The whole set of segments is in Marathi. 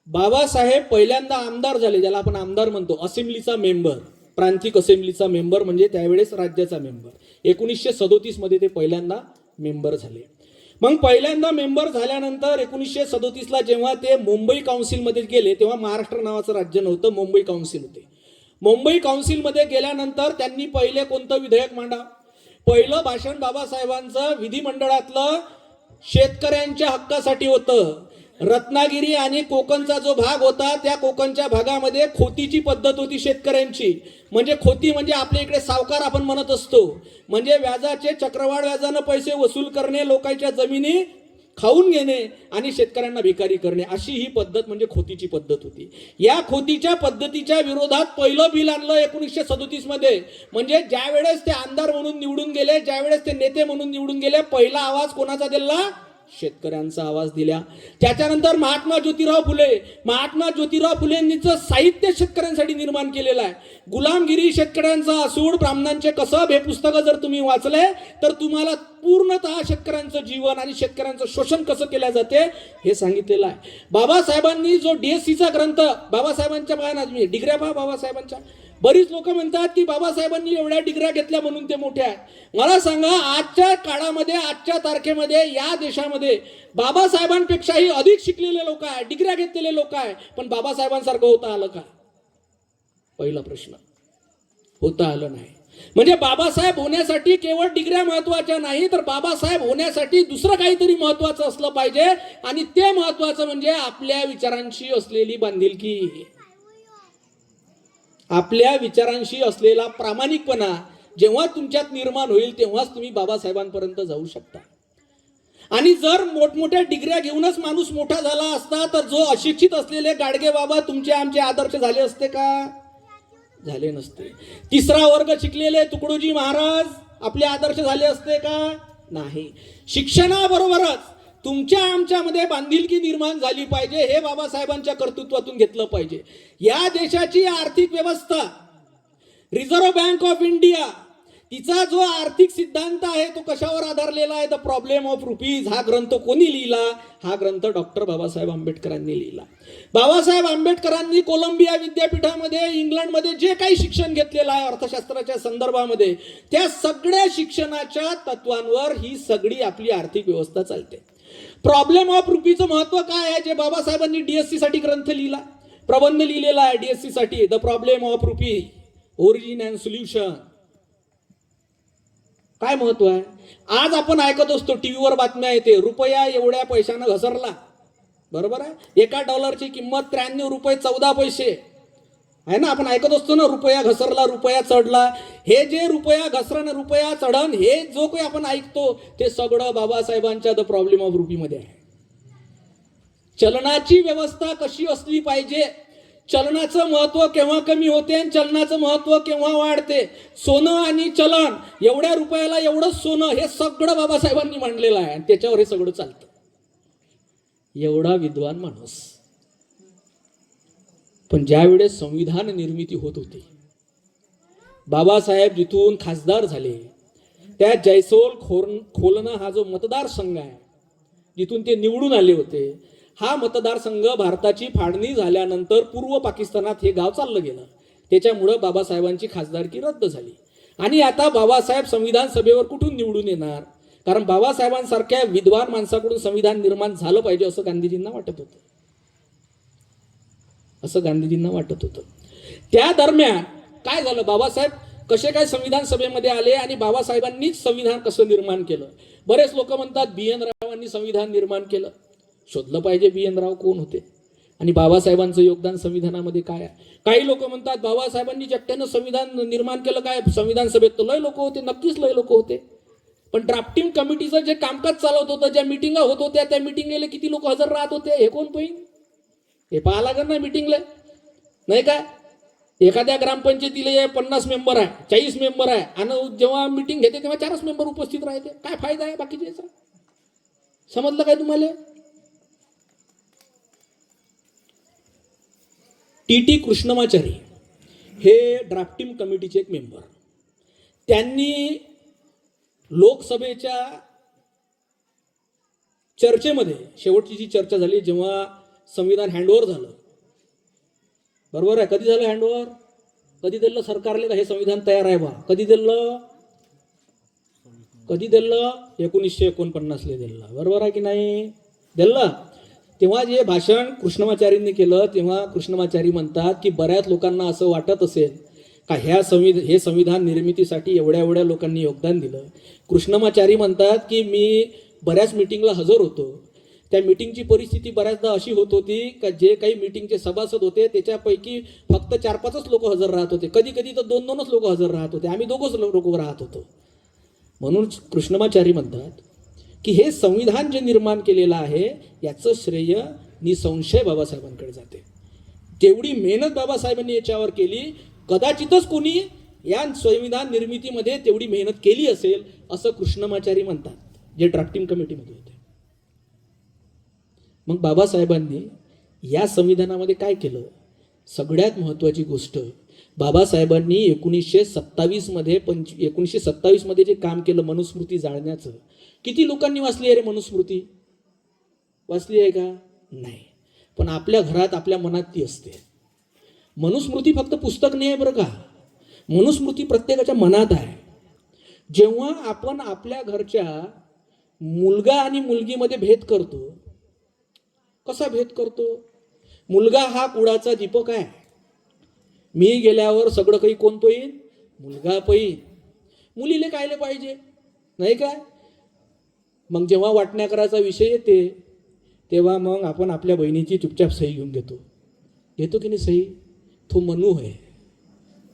बाबासाहेब पहिल्यांदा आमदार झाले, ज्याला आपण आमदार म्हणतो, असेंब्लीचा मेंबर, प्रांतिक असेंब्लीचा मेंबर, म्हणजे त्यावेळेस राज्याचा मेंबर. 1937 मध्ये ते पहिल्यांदा मेंबर झाले. मग पहिल्यांदा मेंबर झाल्यानंतर 1937ला जेव्हा ते मुंबई काउन्सिलमध्ये गेले, तेव्हा महाराष्ट्र नावाचं राज्य नव्हतं, मुंबई काउन्सिल होते. मुंबई काउन्सिलमध्ये गेल्यानंतर त्यांनी पहिले कोणतं विधेयक मांडा? पहिलं भाषण बाबासाहेबांचं विधिमंडळातलं शेतकऱ्यांच्या हक्कासाठी होतं. रत्नागिरी आणि कोकणचा जो भाग होता, त्या कोकणच्या भागामध्ये खोतीची पद्धत होती शेतकऱ्यांची. म्हणजे खोती म्हणजे आपल्या इकडे सावकार आपण म्हणत असतो, म्हणजे व्याजाचे चक्रवाढ व्याजानं पैसे वसूल करणे, लोकांच्या जमिनी खाऊन घेणे आणि शेतकऱ्यांना भिकारी करणे, अशी ही पद्धत म्हणजे खोतीची पद्धत होती. या खोतीच्या पद्धतीच्या विरोधात पहिलं बिल आणलं 1937 मध्ये. म्हणजे ज्या वेळेस ते आमदार म्हणून निवडून गेले, ज्या वेळेस ते नेते म्हणून निवडून गेले, पहिला आवाज कोणाचा दिला? शेतकऱ्यांचा आवाज दिला. त्याच्यानंतर महात्मा ज्योतिराव फुलेंनीच साहित्य शेतकऱ्यांसाठी निर्माण केलेलं आहे. गुलामगिरी शेतकऱ्यांचा असूड, ब्राह्मणांचे कसब, हे पुस्तकं जर तुम्ही वाचले तर तुम्हाला पूर्णतः शेतकऱ्यांचं जीवन आणि शेतकऱ्यांचं शोषण कसं केलं जाते हे सांगितलेलं आहे. बाबासाहेबांनी जो डीएससीचा ग्रंथ, बाबासाहेबांच्या बघा डिग्र्या पहा बाबासाहेबांच्या. बरीच लोक म्हणतात की बाबासाहेबांनी एवढ्या डिग्र्या घेतल्या म्हणून ते मोठे आहेत. मला सांगा, आजच्या काळामध्ये, आजच्या तारखेमध्ये या देशामध्ये बाबासाहेबांपेक्षाही अधिक शिकलेले लोक आहेत, डिग्र्या घेतलेले लोक आहेत, पण बाबासाहेबांसारखं होता आलं का? पहिला प्रश्न. होता आलं नाही. म्हणजे बाबासाहेब होण्यासाठी केवळ डिग्र्या महत्वाच्या नाही, तर बाबासाहेब होण्यासाठी दुसरं काहीतरी महत्वाचं असलं पाहिजे, आणि ते महत्वाचं म्हणजे आपल्या विचारांशी असलेली बांधिलकी, आपल्या विचारांशी असलेला प्रामाणिकपणा. जेव्हा तुमच्यात निर्माण होईल तेव्हाच तुम्ही बाबासाहेबांपर्यंत जाऊ शकता. आणि जर मोठमोठ्या डिग्र्या घेऊनच माणूस मोठा झाला असता, तर जो अशिक्षित असलेले गाडगे बाबा तुमचे आमचे आदर्श झाले असते का? झाले नसते. तिसरा वर्ग शिकलेले तुकडोजी महाराज आपले आदर्श झाले असते का? नाही. शिक्षणाबरोबरच तुमच्या आमच्यामध्ये बांधिलकी निर्माण झाली पाहिजे, हे बाबासाहेबांच्या कर्तृत्वातून घेतलं पाहिजे. या देशाची आर्थिक व्यवस्था, रिझर्व्ह बँक ऑफ इंडिया, तिचा जो आर्थिक सिद्धांत आहे तो कशावर आधारलेला आहे? The problem of rupees. हा ग्रंथ कोणी लिहिला? हा ग्रंथ डॉक्टर बाबासाहेब आंबेडकरांनी लिहिला. बाबासाहेब आंबेडकरांनी कोलंबिया विद्यापीठामध्ये इंग्लंडमध्ये जे काही शिक्षण घेतलेलं आहे अर्थशास्त्राच्या संदर्भामध्ये, त्या सगळ्या शिक्षणाच्या तत्वांवर ही सगळी आपली आर्थिक व्यवस्था चालते. प्रॉब्लेम ऑफ रुपीचं महत्व काय आहे? जे बाबासाहेबांनी डीएससी साठी ग्रंथ लिहिला, प्रबंध लिहिलेला आहे डीएससी साठी, the problem of rupee, origin and solution. काय महत्व आहे? आज आपण ऐकत असतो, टीव्हीवर बातम्या येते, रुपया एवढ्या पैशानं घसरला. बरोबर आहे. एका डॉलरची किंमत 93 रुपये 14 पैसे आहे ना. आपण ऐकत असतो ना, रुपया घसरला, रुपया चढला. हे जे रुपया घसरण, रुपया चढण, हे जो काही आपण ऐकतो ते सगळं बाबासाहेबांच्या द प्रॉब्लेम ऑफ रुपी मध्ये आहे. चलनाची व्यवस्था कशी असली पाहिजे, चलनाचं महत्व केव्हा कमी होते आणि चलनाचं महत्व केव्हा वाढते, सोनं आणि चलन, एवढ्या रुपयाला एवढं सोनं, हे सगळं बाबासाहेबांनी मांडलेलं आहे आणि त्याच्यावर हे सगळं चालतं. एवढा विद्वान माणूस. पण ज्या वेळेस संविधान निर्मिती होत होती, बाबासाहेब जिथून खासदार झाले, त्या जयसोल खोलना हा जो मतदारसंघ आहे, जिथून ते निवडून आले होते, हा मतदारसंघ भारताची फाळणी झाल्यानंतर पूर्व पाकिस्तानात हे गाव चाललं गेलं. त्याच्यामुळे बाबासाहेबांची खासदारकी रद्द झाली. आणि आता बाबासाहेब संविधान सभेवर कुठून निवडून येणार? कारण बाबासाहेबांसारख्या विद्वान माणसाकडून संविधान निर्माण झालं पाहिजे असं गांधीजींना वाटत होतं. त्या दरम्यान काय झालं? बाबासाहेब कसे काय संविधान सभेमध्ये आले आणि बाबासाहेबांनीच संविधान कसं निर्माण केलं? बरेच लोक म्हणतात BN रावांनी संविधान निर्माण केलं. शोधलं पाहिजे BN राव कोण होते आणि बाबासाहेबांचं योगदान संविधानामध्ये काय आहे. काही लोक म्हणतात बाबासाहेबांनी एकट्यानं संविधान निर्माण केलं. काय संविधान सभेत तर लय लोक होते, नक्कीच लय लोक होते, पण ड्राफ्टिंग कमिटीचं जे कामकाज चालवत होतं, ज्या मिटिंगा होत होत्या, त्या मिटिंगला किती लोक हजर राहत होते हे कोण पाहिजे? हे पाहा लागेल ना मिटिंगला, नाही काय? एखाद्या ग्रामपंचायतीला 50 मेंबर आहे, 40 मेंबर आहे, आणि जेव्हा मिटिंग घेते तेव्हा 4च मेंबर उपस्थित राहते. काय फायदा आहे बाकीच्या? समजलं काय तुम्हाला? TT कृष्णमाचारी हे ड्राफ्टिंग कमिटीचे एक मेंबर. त्यांनी लोकसभेच्या चर्चेमध्ये, शेवटची जी चर्चा झाली जेव्हा संविधान हँडओव्हर झालं, बरोबर आहे. कधी झालं हँडओव्हर? कधी दिलं सरकारले का हे संविधान तयार आहे बा? कधी दिलं? कधी दिलं? 1949 दिलं. बरोबर आहे की नाही? दिलं. तेव्हा जे भाषण कृष्णमाचार्यांनी केलं तेव्हा कृष्णमाचारी म्हणतात की बऱ्याच लोकांना असं वाटत असेल का हे संविधान निर्मितीसाठी एवढ्या एवढ्या लोकांनी योगदान दिलं. कृष्णमाचारी म्हणतात की मी बऱ्याच मीटिंगला हजर होतो. त्या मीटिंगची परिस्थिती बऱ्याचदा अशी होत होती का जे काही मीटिंगचे सभासद होते त्याच्यापैकी फक्त 4-5च लोक हजर राहत होते. कधी कधी तर 2-2च लोक हजर राहत होते. आम्ही 2च लोक राहत होतो. म्हणून कृष्णमाचारी म्हणतात की हे संविधान जे निर्माण केलेलं आहे याचं श्रेय निसंशय बाबासाहेबांकडे जाते. तेवढी मेहनत बाबासाहेबांनी याच्यावर केली. कदाचितच कोणी या संविधान निर्मितीमध्ये तेवढी मेहनत केली असेल असं कृष्णमाचारी म्हणतात, जे ड्राफ्टिंग कमिटीमध्ये होते. मग बाबासाहेबांनी या संविधानामध्ये काय केलं? सगळ्यात महत्त्वाची गोष्ट, बाबासाहेबांनी 1927 मध्ये जे काम केलं मनुस्मृती जाळण्याचं, किती लोकांनी वाचली आहे रे मनुस्मृती? वाचली आहे का? नाही. पण आपल्या घरात आपल्या मनात ती असते. मनुस्मृती फक्त पुस्तक नाही आहे बरं का, मनुस्मृती प्रत्येकाच्या मनात आहे. जेव्हा आपण आपल्या घरच्या मुलगा आणि मुलगीमध्ये भेद करतो, कसा भेद करतो? मुलगा हा कुडाचा दीपक आहे. मी गेल्यावर सगळं काही कोण पाहिन? मुलगा पाहिन. मुलीले कायले पाहिजे? नाही काय? मग जेव्हा वाटण्या करायचा विषय येते तेव्हा मग आपण आपल्या बहिणीची चुपचाप सही घेऊन घेतो की नाही सही? तो मनू आहे,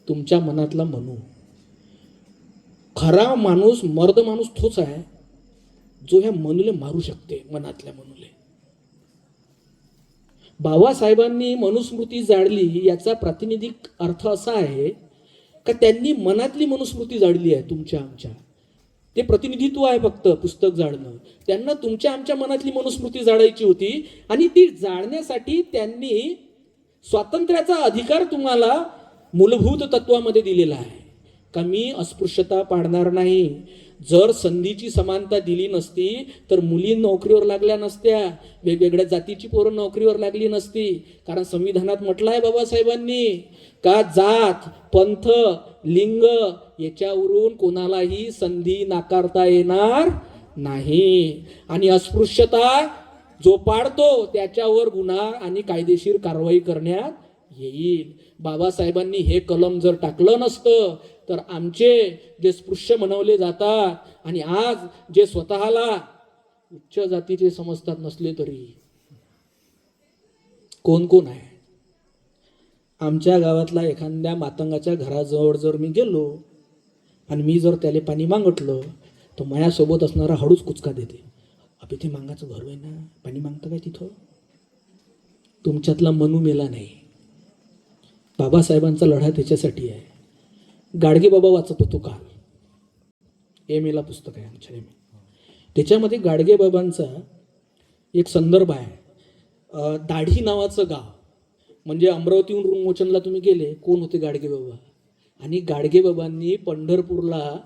तुमच्या मनातला मनू. खरा माणूस, मर्द माणूस तोच आहे जो ह्या मनूले मारू शकते, मनातल्या मनूले. बाबासाहेबांनी मनुस्मृती जाळली याचा प्रातिनिधिक अर्थ असा आहे का त्यांनी मनातली मनुस्मृती जाळली आहे तुमच्या आमच्या. ते प्रतिनिधित्व आहे फक्त पुस्तक जाळणं. त्यांना तुमच्या आमच्या मनातली मनुस्मृती जाळायची होती आणि ती जाळण्यासाठी त्यांनी स्वातंत्र्याचा अधिकार तुम्हाला मूलभूत तत्वामध्ये दिलेला आहे का मी अस्पृश्यता पाडणार नाही. जर संधीची समानता दिली नसती तर मुली नोकरीवर लागल्या नसत्या, वेगवेगळ्या जातीची पोरं नोकरीवर लागली नसती. कारण संविधानात म्हटलं आहे बाबासाहेबांनी का जात, पंथ, लिंग याच्यावरून कोणालाही संधी नाकारता येणार नाही. आणि अस्पृश्यता जो पाडतो त्याच्यावर गुन्हा आणि कायदेशीर कारवाई करण्यात येईल. बाबासाहेबांनी हे कलम जर टाकलं नसतं तर आमचे जे स्पृश्य म्हणवले जातात आणि आज जे स्वतःला उच्च जातीचे समजतात नसले तरी कोण कोण आहे? आमच्या गावातला एखाद्या मातंगाच्या घराजवळ जर मी गेलो आणि मी जर त्याला पाणी मागटलं तर माझ्यासोबत असणारा हळूच कुचका देते. अबे ते मांगाचं घर आहे ना, पाणी मागतं काय तिथं? तुमच्यातला मनू मेला नाही. बाबासाहेबांचा लढा त्याच्यासाठी आहे. गाडगे बाबा वाचत होतो काल, एम.ए. पुस्तक आहे आमच्या एम.ए. त्याच्यामध्ये गाडगे बाबांचा एक संदर्भ आहे. दाढी नावाचं गाव, म्हणजे अमरावतीहून रुंगमोचनला तुम्ही गेले, कोण होते? गाडगे बाबा. आणि गाडगे बाबांनी पंढरपूरला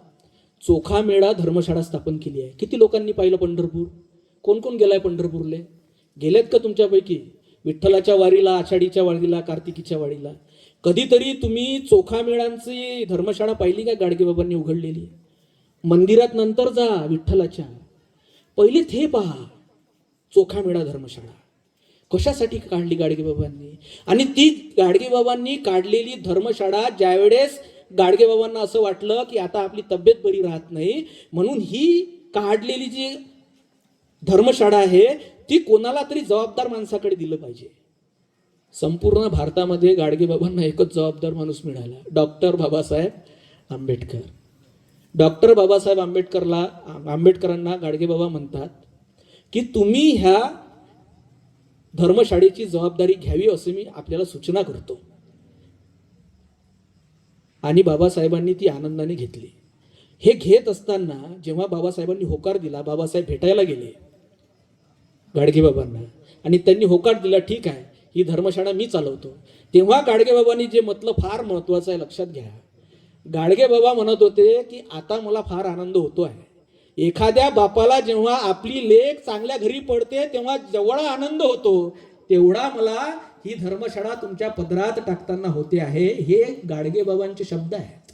चोखामेळा धर्मशाळा स्थापन केली आहे. किती लोकांनी पाहिलं पंढरपूर? कोण कोण गेलाय पंढरपूरले? गेलेत का तुमच्यापैकी? विठ्ठलाच्या वारीला, आषाढीच्या वारीला, कार्तिकीच्या वारीला कधीतरी तुम्ही चोखामेळांची धर्मशाळा पाहिली का गाडगे बाबांनी उघडलेली? मंदिरात नंतर जा विठ्ठलाच्या, पहिले ते पहा चोखामेळा धर्मशाळा कशासाठी काढली गाडगे बाबांनी. आणि ती गाडगे बाबांनी काढलेली धर्मशाळा ज्यावेळेस गाडगे बाबांना असं वाटलं की आता आपली तब्येत बरी राहत नाही म्हणून ही काढलेली जी धर्मशाळा आहे ती कोणाला तरी जबाबदार माणसाकडे दिलं पाहिजे. संपूर्ण भारतामध्ये गाडगे बाबांना एकच जबाबदार माणूस मिळाला, डॉक्टर बाबासाहेब आंबेडकर. डॉक्टर बाबासाहेब आंबेडकरांना गाडगे बाबा म्हणतात की तुम्ही ह्या धर्मशाळेची जबाबदारी घ्यावी असं मी आपल्याला सूचना करतो. आणि बाबासाहेबांनी ती आनंदाने घेतली. हे घेत असताना जेव्हा बाबासाहेबांनी होकार दिला, बाबासाहेब भेटायला गेले गाडगे बाबांना आणि त्यांनी होकार दिला, ठीक आहे ही धर्मशाळा मी चालवतो. तेव्हा गाडगे बाबांनी जे म्हटलं फार महत्वाचं आहे, लक्षात घ्या. गाडगे बाबा म्हणत होते की आता मला फार आनंद होतो आहे. एखाद्या बापाला जेव्हा आपली लेक चांगल्या घरी पडते तेव्हा जेवढा आनंद होतो तेवढा मला ही धर्मशाळा तुमच्या पदरात टाकताना होते आहे. हे गाडगे बाबांचे शब्द आहेत.